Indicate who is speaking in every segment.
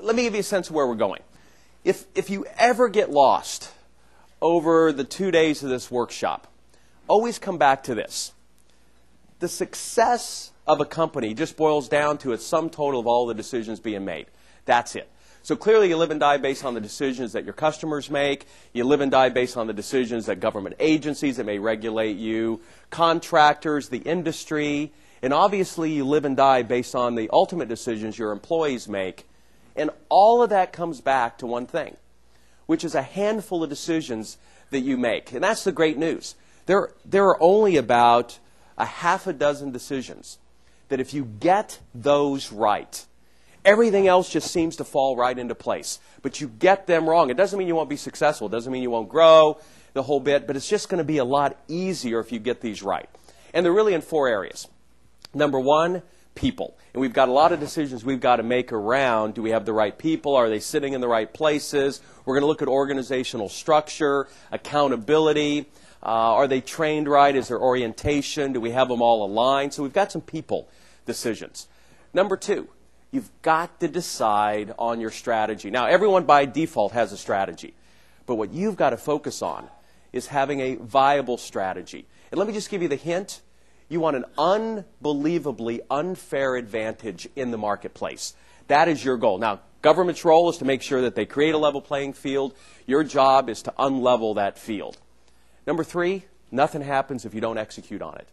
Speaker 1: let me give you a sense of where we're going. If you ever get lost over the 2 days of this workshop, always come back to this. The success of a company just boils down to its sum total of all the decisions being made. That's it. So clearly you live and die based on the decisions that your customers make. You live and die based on the decisions that government agencies that may regulate you, contractors, the industry, and obviously you live and die based on the ultimate decisions your employees make. And all of that comes back to one thing, which is a handful of decisions that you make. And that's the great news. There are only about a half a dozen decisions that if you get those right, everything else just seems to fall right into place. But you get them wrong. It doesn't mean you won't be successful. It doesn't mean you won't grow the whole bit. But it's just going to be a lot easier if you get these right. And they're really in 4 areas. Number 1, people. And we've got a lot of decisions we've got to make around, do we have the right people? Are they sitting in the right places? We're going to look at organizational structure, accountability. Are they trained right? Is there orientation? Do we have them all aligned? So we've got some people decisions. Number 2, you've got to decide on your strategy. Now, everyone by default has a strategy. But what you've got to focus on is having a viable strategy. And let me just give you the hint. You want an unbelievably unfair advantage in the marketplace. That is your goal. Now, government's role is to make sure that they create a level playing field. Your job is to unlevel that field. Number 3, nothing happens if you don't execute on it.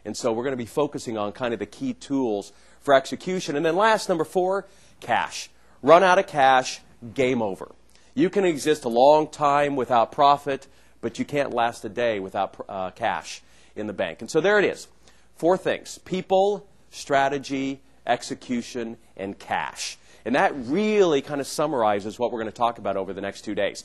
Speaker 1: And so we're going to be focusing on kind of the key tools for execution. And then last, number 4, cash. Run out of cash, game over. You can exist a long time without profit, but you can't last a day without cash in the bank. And so there it is. 4 things: people, strategy, execution, and cash. And that really kind of summarizes what we're going to talk about over the next 2 days.